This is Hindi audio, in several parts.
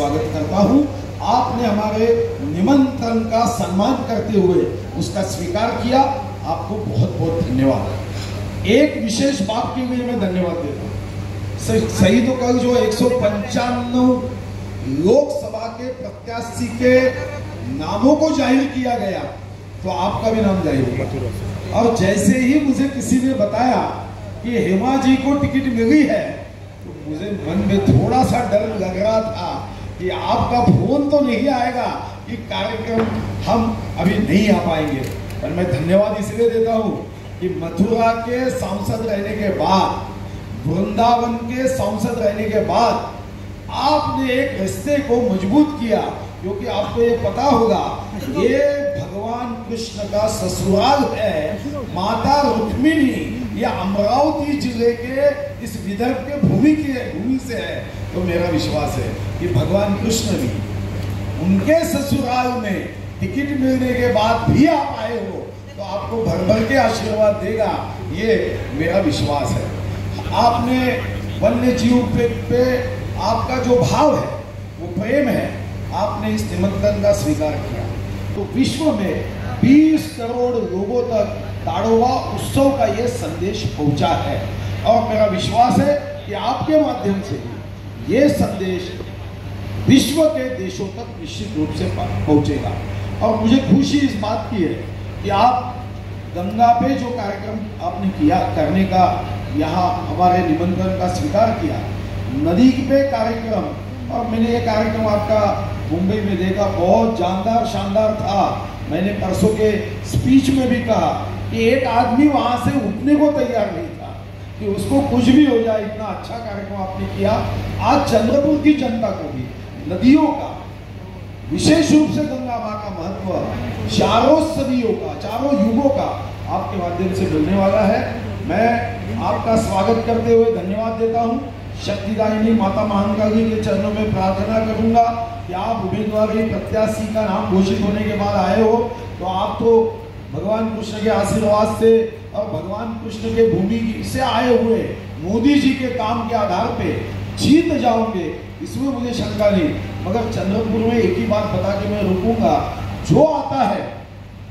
स्वागत करता हूं। आपने हमारे निमंत्रण का सम्मान करते हुए उसका स्वीकार किया, आपको बहुत बहुत धन्यवाद। एक विशेष बात के लिए मैं धन्यवाद देता हूँ। सही तो कल जो 195 लोकसभा के प्रत्याशी के नामों को जाहिर किया गया, तो आपका भी नाम जाहिर हुआ। और जैसे ही मुझे किसी ने बताया कि हेमा जी को टिकट मिली है, तो मुझे मन में थोड़ा सा डर लग रहा था कि आपका फोन तो नहीं आएगा कि कार्यक्रम हम अभी नहीं आ पाएंगे। पर मैं धन्यवाद इसलिए देता हूँ कि मथुरा के सांसद रहने के बाद, वृंदावन के सांसद रहने के बाद आपने एक रिश्ते को मजबूत किया, क्योंकि आपको ये पता होगा ये भगवान कृष्ण का ससुराल है। माता रुक्मिणी ये अमरावती जिले के इस विदर्भ के भूमि से है। तो मेरा विश्वास है कि भगवान कृष्ण भी उनके ससुराल में टिकट मिलने के बाद भी आप आए हो, तो आपको भर भर के आशीर्वाद देगा, ये मेरा विश्वास है। आपने वन्य जीव पे आपका जो भाव है, वो प्रेम है, आपने इस निमंत्रण का स्वीकार किया। तो विश्व में 20 करोड़ लोगों तक ताड़ोबा उत्सव का ये संदेश पहुंचा है, और मेरा विश्वास है कि आपके माध्यम से ये संदेश विश्व के देशों तक निश्चित रूप से पहुंचेगा। और मुझे खुशी इस बात की है कि आप गंगा पे जो कार्यक्रम आपने किया करने का, यहाँ हमारे निमंत्रण का स्वीकार किया, नदी पे कार्यक्रम, और मैंने ये कार्यक्रम आपका मुंबई में देखा, बहुत जानदार शानदार था। मैंने परसों के स्पीच में भी कहा कि एक आदमी वहां से उठने को तैयार नहीं था कि उसको कुछ भी हो जाए, इतना अच्छा कार्यक्रम आपने किया। आज चंद्रपुर की जनता को भी नदियों का, विशेष रूप से गंगा माँ का महत्व चारों सदियों का, चारों युगों का आपके माध्यम से मिलने वाला है। मैं आपका स्वागत करते हुए धन्यवाद देता हूँ। शक्तिदायिनी माता महाकाली के चरणों में प्रार्थना करूंगा कि आप उम्मीदवारी प्रत्याशी का नाम घोषित होने के बाद आए हो, तो आप तो भगवान कृष्ण के आशीर्वाद से और भगवान कृष्ण के भूमि से आए हुए मोदी जी के काम के आधार पे जीत जाओगे, इसमें मुझे शंका नहीं। मगर चंद्रपुर में एक ही बात बता के मैं रुकूंगा, जो आता है,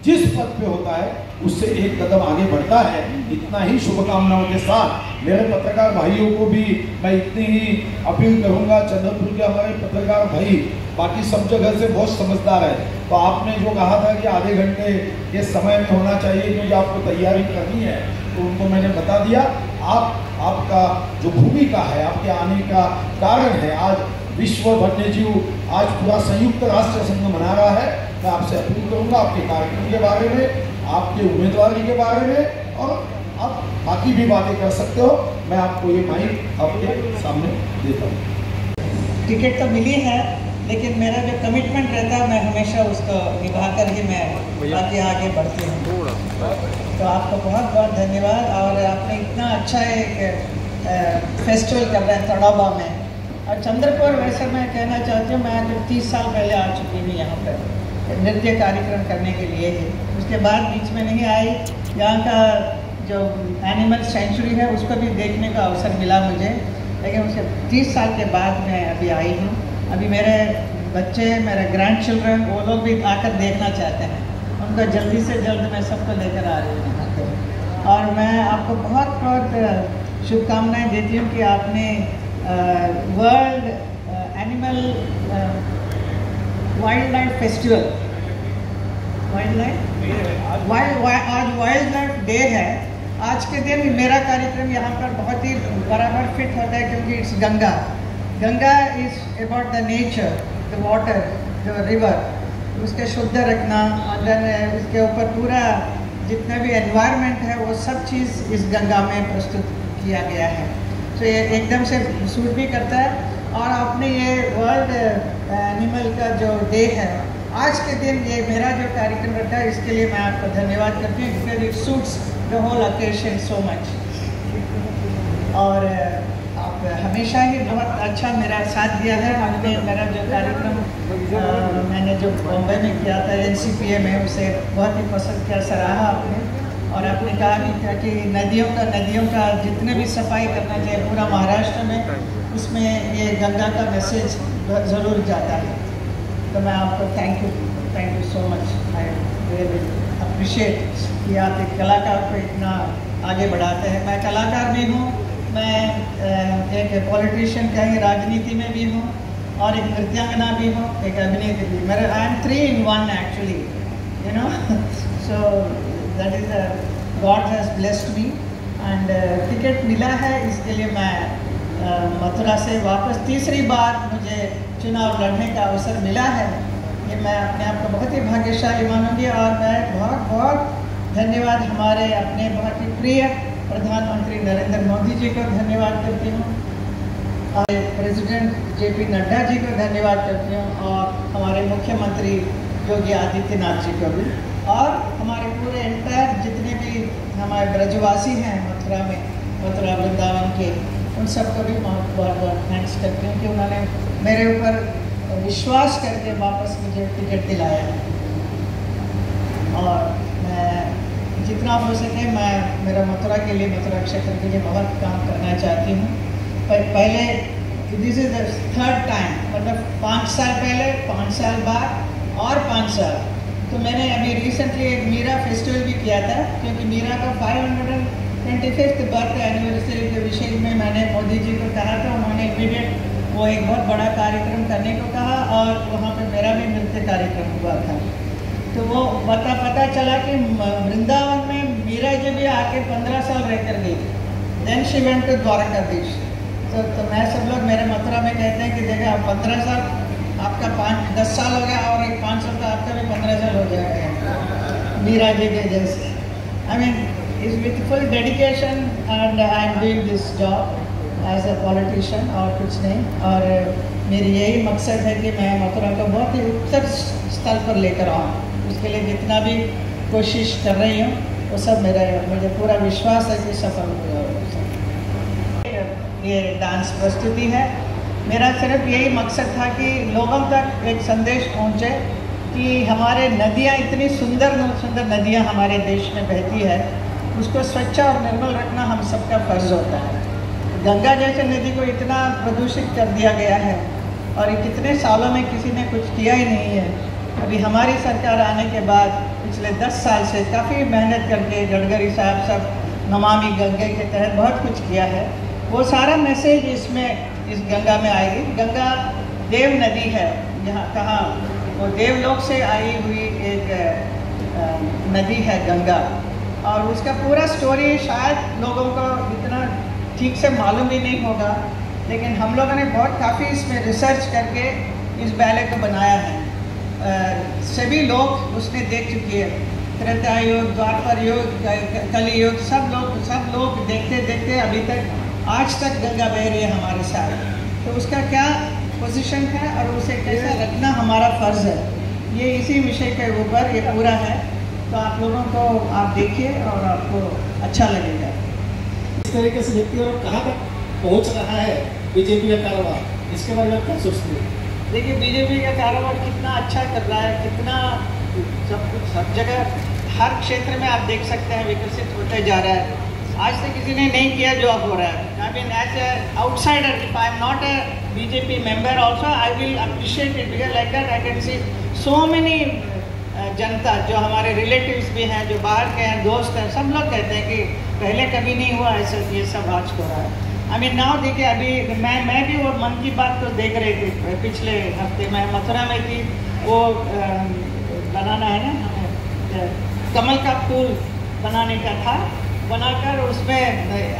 जिस पद पे होता है, उससे एक कदम आगे बढ़ता है। इतना ही शुभकामनाओं के साथ मेरे पत्रकार भाइयों को भी मैं इतनी ही अपील करूंगा। चंद्रपुर के हमारे पत्रकार भाई बाकी सब जगह से बहुत समझदार है, तो आपने जो कहा था कि आधे घंटे के समय में होना चाहिए क्योंकि आपको तैयारी करनी है, तो उनको मैंने बता दिया। आपका जो भूमिका है, आपके आने का कारण है, आज विश्व वन्यजीव, आज पूरा संयुक्त राष्ट्र संघ मना रहा है। मैं आपसे अपील करूंगा आपके कार्यक्रम के बारे में, आपके उम्मीदवारी के बारे में, और आप बाकी भी बातें कर सकते हो। मैं आपको ये माइक आपके सामने देता हूँ। टिकट तो मिली है, लेकिन मेरा जो कमिटमेंट रहता है मैं हमेशा उसको निभा कर ही मैं आगे बढ़ती हूँ। तो आपको बहुत बहुत धन्यवाद। और आपने इतना अच्छा एक फेस्टिवल कर रहे हैं ताड़ोबा में। और चंद्रपुर, वैसे मैं कहना चाहती हूँ, मैं 30 साल पहले आ चुकी हूँ यहाँ पर नृत्य कार्यक्रम करने के लिए ही। उसके बाद बीच में नहीं आई। यहाँ का जो एनिमल सेंचुरी है उसको भी देखने का अवसर मिला मुझे, लेकिन उसके 30 साल के बाद मैं अभी आई हूँ। अभी मेरे बच्चे, मेरे ग्रैंड चिल्ड्रन, वो लोग भी आकर देखना चाहते हैं। उनको जल्दी से जल्द मैं सबको लेकर आ रही हूँ यहाँ पे। और मैं आपको बहुत बहुत शुभकामनाएं देती हूँ कि आपने world animal wild life festival, आज वाइल्ड लाइफ डे है। आज के दिन मेरा कार्यक्रम यहाँ पर बहुत ही बराबर फिट होता है, क्योंकि it's Ganga is about the nature, the water, the river, उसके शुद्ध रखना, और उसके ऊपर पूरा जितना भी एनवायरनमेंट है वो सब चीज़ इस गंगा में प्रस्तुत किया गया है। तो ये एकदम से सूट भी करता है। और आपने ये वर्ल्ड एनिमल का जो डे है, आज के दिन ये मेरा जो कार्यक्रम रखा है, इसके लिए मैं आपको धन्यवाद करती हूँ, because it suits the whole occasion so much. और आप हमेशा ही बहुत अच्छा मेरा साथ दिया है। आपने मेरा जो कार्यक्रम मैंने जो बॉम्बे में किया था NCPA में, उसे बहुत ही पसंद किया, सराहा आपने। और आपने कहा कि नदियों का जितने भी सफाई करना चाहिए पूरा महाराष्ट्र में, उसमें ये गंगा का मैसेज ज़रूर जाता है। तो मैं आपको thank you so much. I really appreciate कि आप एक कलाकार को इतना आगे बढ़ाते हैं। मैं कलाकार भी हूँ, मैं एक पॉलिटिशियन कहीं राजनीति में भी हूँ और एक नृत्यांगना भी हूँ, एक अभिनेत्री भी। मेरे I am 3 in 1 actually, you know. So that is God has blessed me and ticket मिला है, इसके लिए मैं मथुरा से वापस तीसरी बार मुझे चुनाव लड़ने का अवसर मिला है। ये मैं अपने आप को बहुत ही भाग्यशाली मानूंगी और मैं बहुत बहुत धन्यवाद हमारे अपने बहुत ही प्रिय प्रधानमंत्री नरेंद्र मोदी जी को धन्यवाद करती हूँ और प्रेसिडेंट JP नड्डा जी को धन्यवाद करती हूँ और हमारे मुख्यमंत्री योगी आदित्यनाथ जी को भी और हमारे पूरे एंटायर जितने भी हमारे ब्रजवासी हैं मथुरा में, मथुरा वृंदावन के, उन सबको भी बहुत बहुत थैंक्स करती हूँ कि उन्होंने मेरे ऊपर विश्वास करके वापस मुझे टिकट दिलाया है। और मैं जितना हो सके मैं मेरा मथुरा के लिए, मथुरा क्षेत्र के लिए बहुत काम करना चाहती हूँ। पहले this is the 3rd time, मतलब 5 साल पहले, 5 साल बाद और 5 साल। तो मैंने अभी रिसेंटली एक मीरा फेस्टिवल भी किया था, क्योंकि मीरा का 525th बर्थ एनिवर्सरी के विषय में मैंने मोदी जी को कहा था। उन्होंने इमीडिएट वो एक बहुत बड़ा कार्यक्रम करने को कहा और वहाँ पे मेरा भी नृत्य कार्यक्रम हुआ था। तो वो पता चला कि वृंदावन में मीरा जी भी आके 15 साल रह कर गई। Then she went to Dwarkadhish. तो मैं सब लोग मेरे मथुरा में कहते हैं कि देखा 15 साल आपका 10 साल हो गया और एक 5 साल का आपका भी 15 साल हो जाएगा मीरा जी के जैसे। I mean is with full dedication and I am doing this job as a politician और कुछ नहीं। और मेरी यही मकसद है कि मैं मथुरा को बहुत ही उत्कृष्ट स्तर पर लेकर आऊँ। उसके लिए जितना भी कोशिश कर रही हूँ वो सब मुझे पूरा विश्वास है कि सफल होगा। ये डांस प्रस्तुति है, मेरा सिर्फ यही मकसद था कि लोगों तक एक संदेश पहुँचे कि हमारे नदियाँ, इतनी सुंदर सुंदर नदियाँ हमारे देश में बहती है, उसको स्वच्छ और निर्मल रखना हम सबका फर्ज होता है। गंगा जैसे नदी को इतना प्रदूषित कर दिया गया है और कितने सालों में किसी ने कुछ किया ही नहीं है। अभी हमारी सरकार आने के बाद पिछले 10 साल से काफ़ी मेहनत करके गडकरी साहब सब नमामि गंगे के तहत बहुत कुछ किया है। वो सारा मैसेज इसमें इस गंगा में आएगी। गंगा देव नदी है, यहाँ कहाँ वो देवलोक से आई हुई एक नदी है गंगा, और उसका पूरा स्टोरी शायद लोगों को इतना ठीक से मालूम भी नहीं होगा, लेकिन हम लोगों ने बहुत काफ़ी इसमें रिसर्च करके इस बैले को बनाया है। सभी लोग उसने देख चुके हैं, त्रेता युग, द्वापर युग, कली युग, सब लोग देखते देखते अभी तक आज तक गंगा बह रही है हमारे साथ। तो उसका क्या पोजीशन है और उसे कैसा रखना हमारा फ़र्ज़ है, ये इसी विषय के ऊपर ये पूरा है। तो आप लोगों को आप देखिए और आपको अच्छा लगेगा। इस तरीके से व्यक्ति और कहाँ तक पहुँच रहा है बीजेपी का कारोबार, इसके बारे में क्या सोचते हैं? देखिए बीजेपी का कारोबार कितना अच्छा कर रहा है, कितना सब जगह हर क्षेत्र में आप देख सकते हैं विकसित होते जा रहा है। आज तक किसी ने नहीं किया जो अब हो रहा है। I mean as a outsider, if I am not a BJP member also I will appreciate it, because like that I can see so many जनता जो हमारे रिलेटिव्स भी हैं, जो बाहर के हैं, दोस्त हैं, सब लोग कहते हैं कि पहले कभी नहीं हुआ ऐसा, ये सब आज हो रहा है। आई मीन नाउ देखिए, अभी मैं भी वो मन की बात तो देख रही थी, पिछले हफ्ते मैं मथुरा में थी। वो बनाना है ना, कमल का फूल बनाने का था, बनाकर उसमें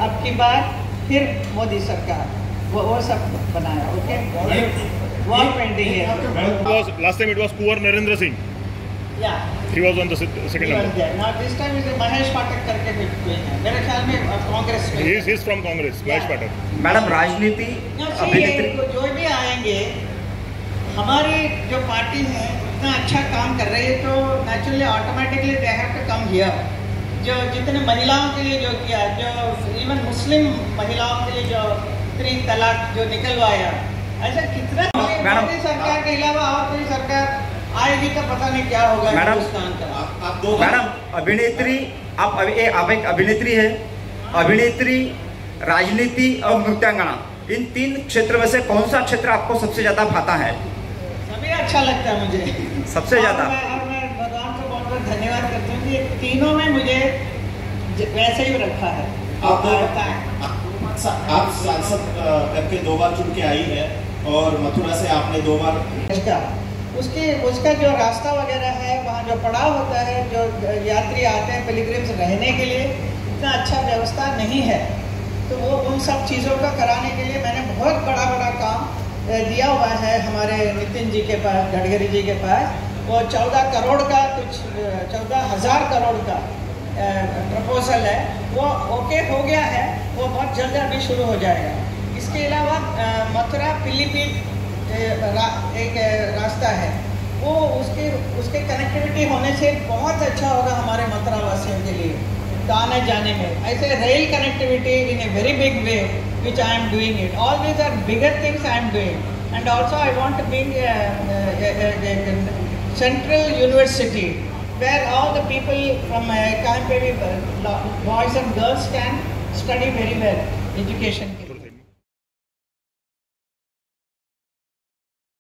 अब की बार फिर मोदी सरकार वो सब बनाया। ओके, वॉल पेंटिंग है। Last time it was Kuwar Narendra Singh. Yeah. He was on the second number. Now this time is Mahesh Pathak करके कोई है, मेरे ख्याल में कांग्रेस में। He is from Congress, Mahesh Pathak. Madam राजनीति अभिनेत्री जो भी आएंगे, हमारी जो पार्टी है इतना अच्छा काम कर रही है, तो naturally automatically they have to come here. जो जितने महिलाओं के लिए जो किया, जो इवन मुस्लिम महिलाओं के लिए जो 3 तलाक जो निकलवाया, ऐसा कितना मोदी सरकार के अलावा और कोई सरकार आएगी तो पता नहीं क्या होगा हिंदुस्तान का। मैडम अभिनेत्री, आप एक अभिनेत्री है, अभिनेत्री, राजनीति और नृत्यांगना, इन 3 क्षेत्र में से कौन सा क्षेत्र आपको सबसे ज्यादा भाता है? सभी अच्छा लगता है मुझे सबसे ज्यादा? और मैं भगवान को बहुत बहुत धन्यवाद करती हूँ कि ये तीनों में मुझे वैसे ही रखा है। आप सांसद करके 2 बार चुन के आई है और मथुरा से आपने 2 बार उसका जो रास्ता वगैरह है, वहाँ जो पड़ाव होता है, जो यात्री आते हैं पिलग्रिम्स रहने के लिए, इतना अच्छा व्यवस्था नहीं है। तो वो उन सब चीज़ों का कराने के लिए मैंने बहुत बड़ा काम दिया हुआ है हमारे नितिन जी के पास, गडकरी जी के पास। वो 14 करोड़ का 14,000 करोड़ का प्रपोजल है, वो ओके हो गया है, वो बहुत जल्द अभी शुरू हो जाएगा। इसके अलावा मथुरा पीलीभीत एक रास्ता है, वो उसके कनेक्टिविटी होने से बहुत अच्छा होगा हमारे मथुरा वासियों के लिए आने जाने में। ऐसे rail connectivity in a very big way which I am doing it. All these are bigger things I am doing, and also I want to bring a central university where all the people from Kamperi boys and girls can study very well education.